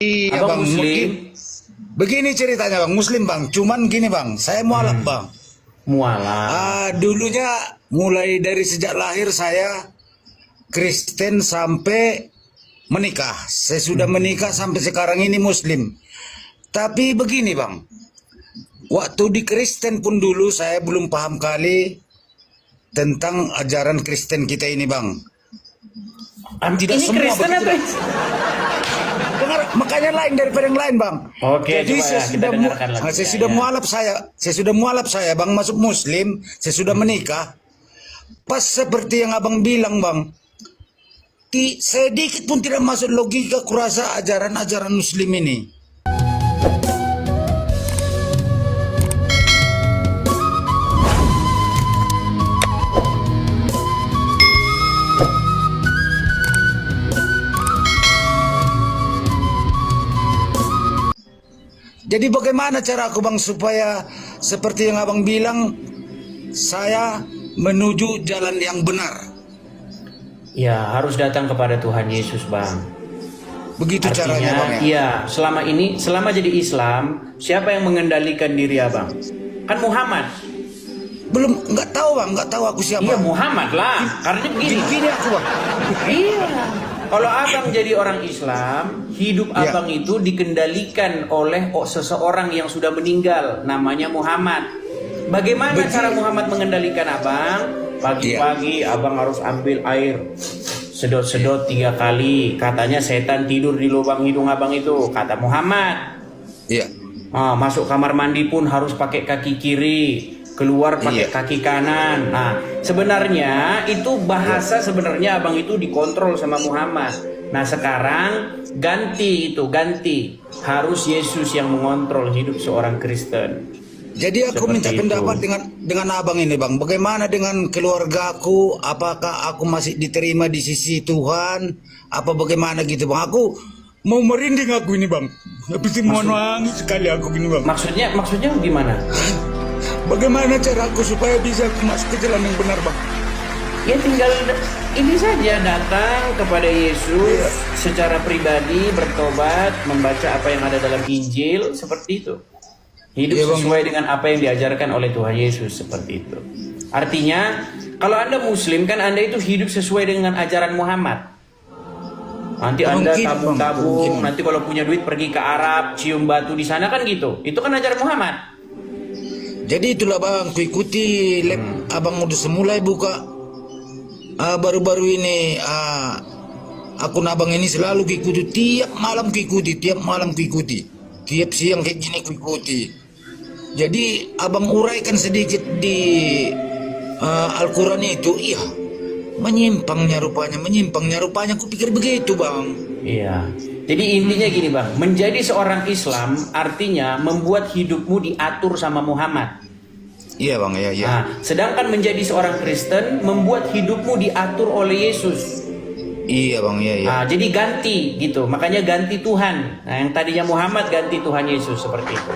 Iya Abang bang, Muslim, begini ceritanya bang, Muslim bang. Cuman gini bang, saya mualaf bang. mualaf. Dulunya mulai dari sejak lahir saya Kristen sampai menikah. Saya sudah menikah sampai sekarang ini Muslim. Tapi begini bang, waktu di Kristen pun dulu saya belum paham kali tentang ajaran Kristen kita ini bang. Tidak Ini semua Kristen begitu, atau bang. Dengar, makanya lain daripada yang lain bang. Oke, Jadi coba saya kita sudah dengarkan lagi saya ya, sudah ya. mualaf saya bang masuk Muslim, saya sudah menikah. Pas seperti yang abang bilang bang, sedikit pun tidak masuk logika kurasa ajaran-ajaran Muslim ini. Jadi bagaimana cara aku bang supaya seperti yang abang bilang saya menuju jalan yang benar. Ya, harus datang kepada Tuhan Yesus, Bang. Begitu caranya bang ya. Iya, selama jadi Islam, siapa yang mengendalikan diri Abang? Kan Muhammad. Belum, nggak tahu aku siapa. Iya, Muhammad lah. Karena begini. Gini aku bang. Iya. Kalau abang jadi orang Islam, hidup Ya. abang itu dikendalikan oleh seseorang yang sudah meninggal, namanya Muhammad. Bagaimana cara Muhammad mengendalikan abang? Pagi-pagi abang harus ambil air, sedot-sedot 3 kali. Katanya setan tidur di lubang hidung abang itu, kata Muhammad. Iya. Masuk kamar mandi pun harus pakai kaki kiri, keluar pakai kaki kanan. Nah, sebenarnya itu bahasa sebenarnya abang itu dikontrol sama Muhammad. Nah, sekarang ganti. Harus Yesus yang mengontrol hidup seorang Kristen. Jadi aku Seperti minta itu. pendapat dengan abang ini bang. Bagaimana dengan keluargaku? Apakah aku masih diterima di sisi Tuhan? Apa bagaimana gitu bang? Aku mau merinding aku ini bang. Habis mau nangis sekali aku gini bang. Maksudnya gimana? Bagaimana cara aku supaya bisa masuk ke jalan yang benar bang? Ya tinggal ini saja, datang kepada Yesus secara pribadi, bertobat, membaca apa yang ada dalam Injil, seperti itu. Hidup sesuai dengan apa yang diajarkan oleh Tuhan Yesus, seperti itu. Artinya, kalau Anda Muslim kan Anda itu hidup sesuai dengan ajaran Muhammad. Nanti Anda tabung-tabung, nanti kalau punya duit pergi ke Arab, cium batu di sana kan gitu. Itu kan ajaran Muhammad. Jadi itulah bang, kuikuti abang udah semulai buka baru-baru ini akun abang ini selalu kuikuti, tiap malam kuikuti, tiap siang kayak gini kuikuti. Jadi abang uraikan sedikit di Al-Quran itu, iya menyimpangnya rupanya, aku pikir begitu bang. Iya. Jadi intinya gini bang, menjadi seorang Islam artinya membuat hidupmu diatur sama Muhammad. Iya bang, iya. Nah, sedangkan menjadi seorang Kristen membuat hidupmu diatur oleh Yesus. Iya bang, iya. Nah, jadi ganti gitu, makanya ganti Tuhan. Nah, yang tadinya Muhammad ganti Tuhan Yesus, seperti itu.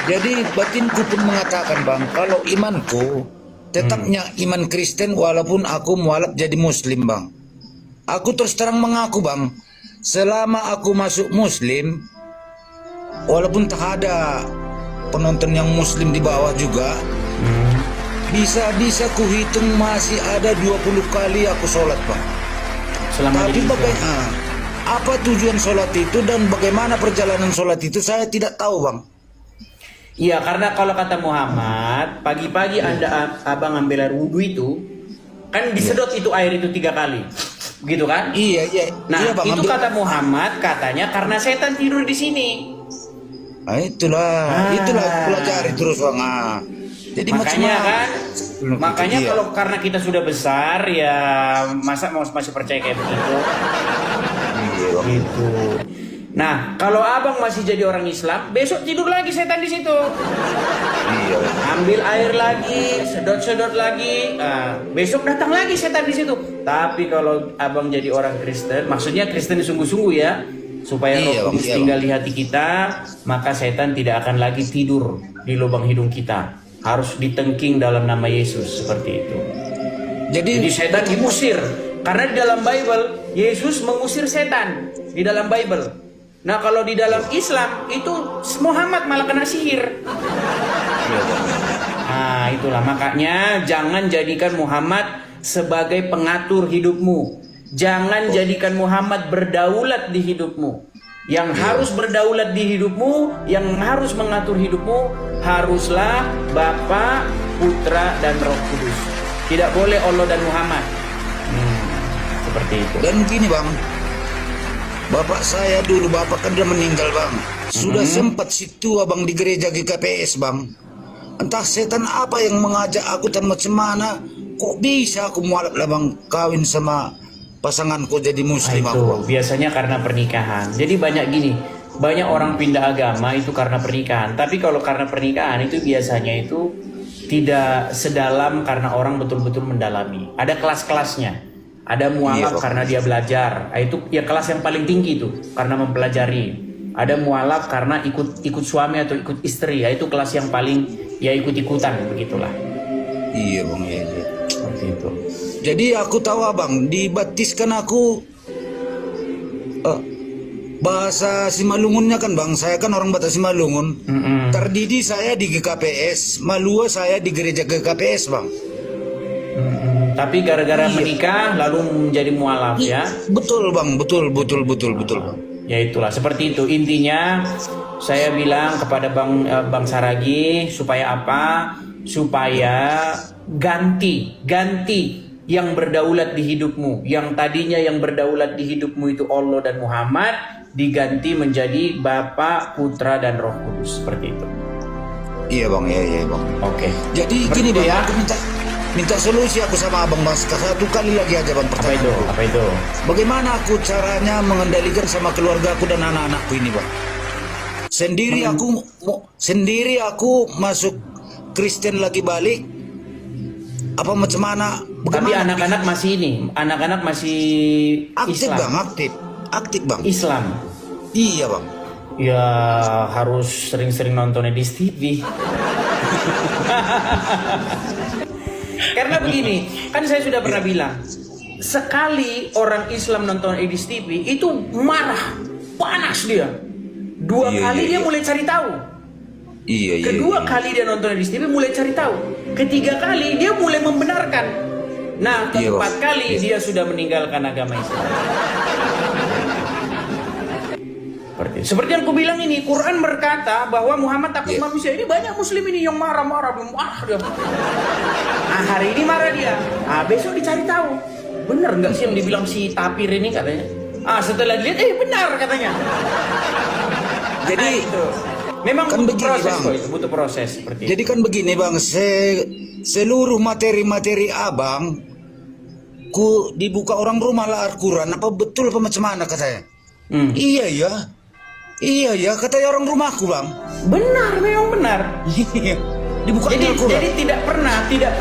Jadi batinku pun mengatakan bang, kalau imanku tetapnya iman Kristen walaupun aku mualaf jadi Muslim bang. Aku terus terang mengaku bang, selama aku masuk Muslim, walaupun tak ada penonton yang Muslim di bawah juga, bisa kuhitung masih ada 20 kali aku sholat bang. Selama Tapi jadi Islam. bagaimana, apa tujuan sholat itu dan bagaimana perjalanan sholat itu saya tidak tahu bang. Iya, karena kalau kata Muhammad, pagi-pagi abang ambil air wudhu itu, kan disedot itu air itu 3 kali. Begitu kan? Iya. Nah, Iya, bang, itu kata Muhammad, katanya karena setan tidur di sini. Itulah aku pelajari terus bang. Jadi Makanya kan, makanya iya. kalau karena kita sudah besar ya masa masih percaya kayak begitu? Iya, bang. Gitu. Nah, kalau abang masih jadi orang Islam, besok tidur lagi setan di situ. Iya. Ambil air lagi, sedot-sedot lagi. Besok datang lagi setan di situ. Tapi kalau abang jadi orang Kristen, maksudnya Kristen sungguh-sungguh ya, supaya Roh Kudus tinggal di hati kita, maka setan tidak akan lagi tidur di lubang hidung kita. Harus ditengking dalam nama Yesus, seperti itu. Jadi setan diusir. Karena di dalam Bible, Yesus mengusir setan di dalam Bible. Nah kalau di dalam Islam itu Muhammad malah kena sihir. Nah itulah makanya jangan jadikan Muhammad sebagai pengatur hidupmu. Jangan jadikan Muhammad berdaulat di hidupmu. Yang harus berdaulat di hidupmu, yang harus mengatur hidupmu, haruslah Bapa, Putra, dan Roh Kudus. Tidak boleh Allah dan Muhammad. Seperti itu. Dan gini bang, bapak saya dulu, bapak kan udah meninggal bang. Sudah sempat situ abang di gereja GKPS bang. Entah setan apa yang mengajak aku dan macam mana, kok bisa aku mualaf lah bang kawin sama pasanganku jadi muslim Itu aku bang. biasanya karena pernikahan. Jadi banyak gini, banyak orang pindah agama itu karena pernikahan. Tapi kalau karena pernikahan itu biasanya itu tidak sedalam karena orang betul-betul mendalami. Ada kelas-kelasnya. Ada mualaf karena dia belajar. Itu ya kelas yang paling tinggi itu karena mempelajari. Ada mualaf karena ikut suami atau ikut istri. Ya itu kelas yang paling ya ikut-ikutan begitulah. Iya bang, iya. Seperti itu. Jadi aku tahu abang, dibaptiskan aku bahasa Simalungunnya kan bang, saya kan orang Batak Simalungun. Terdidik saya di GKPS, Malua saya di gereja GKPS bang. Tapi gara-gara menikah lalu menjadi mualaf ya. Betul bang, betul bang. Ya itulah seperti itu intinya. Saya bilang kepada Bang Saragi supaya apa? Supaya ganti yang berdaulat di hidupmu. Yang tadinya yang berdaulat di hidupmu itu Allah dan Muhammad, diganti menjadi Bapa, Putra, dan Roh Kudus. Seperti itu. Iya bang, iya bang. Oke. Jadi gini bang, aku minta solusi aku sama abang Mas. Satu kali lagi aja bang pertanyaan. Apa itu? Bagaimana aku caranya mengendalikan sama keluarga aku dan anak-anakku ini bang? Sendiri aku masuk Kristen lagi balik. Apa macam mana? Tapi anak-anak masih ini, anak-anak masih aktif Islam. bang, aktif bang. Islam. Iya bang. Ya harus sering-sering nonton di TV. Karena begini, kan saya sudah pernah bilang, sekali orang Islam nonton Edis TV itu marah, panas dia. Dua kali dia mulai cari tahu. Kedua kali dia nonton Edis TV mulai cari tahu. Ketiga kali dia mulai membenarkan. Nah, keempat kali dia sudah meninggalkan agama Islam. Seperti yang aku bilang ini, Quran berkata bahwa Muhammad takut manusia. Ini banyak muslim ini yang marah-marah dia. Nah, hari ini marah dia. Besok dicari tahu. Bener nggak sih yang dibilang si tapir ini katanya? Setelah dilihat, benar katanya. Jadi itu. Memang kan butuh begini, proses bang. kok itu, butuh proses seperti Jadi kan begini bang, seluruh materi-materi abang ku dibuka orang rumah lah Al-Quran. Apa betul apa macam mana katanya? Iya ya katanya orang rumahku bang. Benar, memang benar. Dibuka Al-Quran. Jadi tidak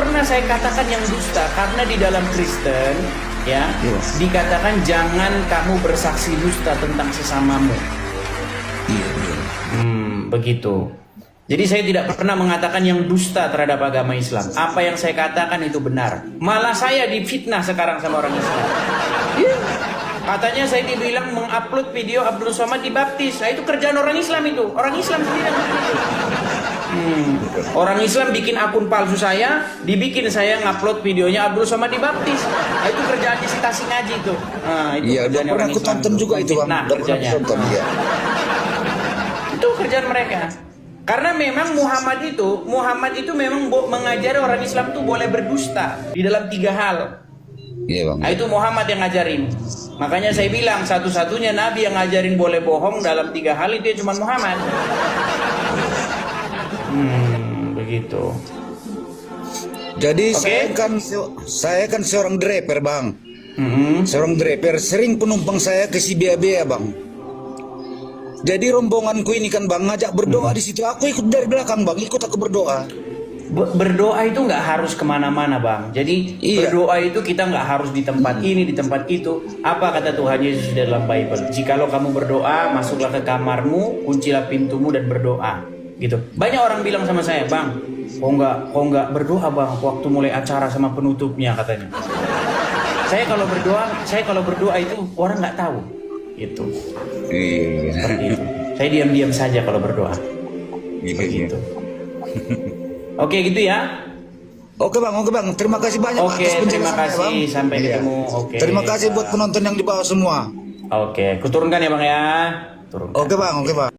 pernah saya katakan yang dusta, karena di dalam Kristen ya dikatakan jangan kamu bersaksi dusta tentang sesamamu. Begitu. Jadi saya tidak pernah mengatakan yang dusta terhadap agama Islam. Apa yang saya katakan itu benar. Malah saya difitnah sekarang sama orang Islam. Katanya saya dibilang mengupload video Abdul Somad dibaptis. Nah, itu kerjaan orang Islam itu. Orang Islam sendiri yang begitu. Orang Islam bikin akun palsu saya, dibikin saya ngupload videonya Abdul Somad dibaptis. Nah, itu kerjaannya si Tasik Ngaji itu. Nah, itu udah pernah aku tonton juga itu bang. Nah, kerjanya. Itu kerjaan mereka. Karena memang Muhammad itu memang mengajari orang Islam itu boleh berdusta di dalam 3 hal. Iya bang. Nah, itu Muhammad yang ngajarin. Makanya saya bilang satu-satunya Nabi yang ngajarin boleh bohong dalam 3 hal itu ya cuma Muhammad. Begitu. Jadi saya kan seorang driver bang. Seorang driver, sering penumpang saya ke si Bea bang. Jadi rombonganku ini kan bang ngajak berdoa di situ. Aku ikut dari belakang bang, ikut aku berdoa. Berdoa itu nggak harus kemana-mana bang. Jadi berdoa itu kita nggak harus di tempat ini, di tempat itu. Apa kata Tuhan Yesus di dalam Bible? Jikalau kamu berdoa, masuklah ke kamarmu, kuncilah pintumu dan berdoa. Gitu. Banyak orang bilang sama saya, bang, kok nggak berdoa bang? Waktu mulai acara sama penutupnya katanya. Saya kalau berdoa itu orang nggak tahu. Gitu. Iya. Seperti itu. Saya diam-diam saja kalau berdoa. Iya. Begitu. Oke gitu ya. Oke bang, terima kasih banyak Oke, atas terima penjelasannya, kasih. bang. Sampai Iya. ketemu. Oke. Terima kasih buat penonton yang di bawah semua. Oke, kuturunkan ya bang ya. Turunkan. Oke bang.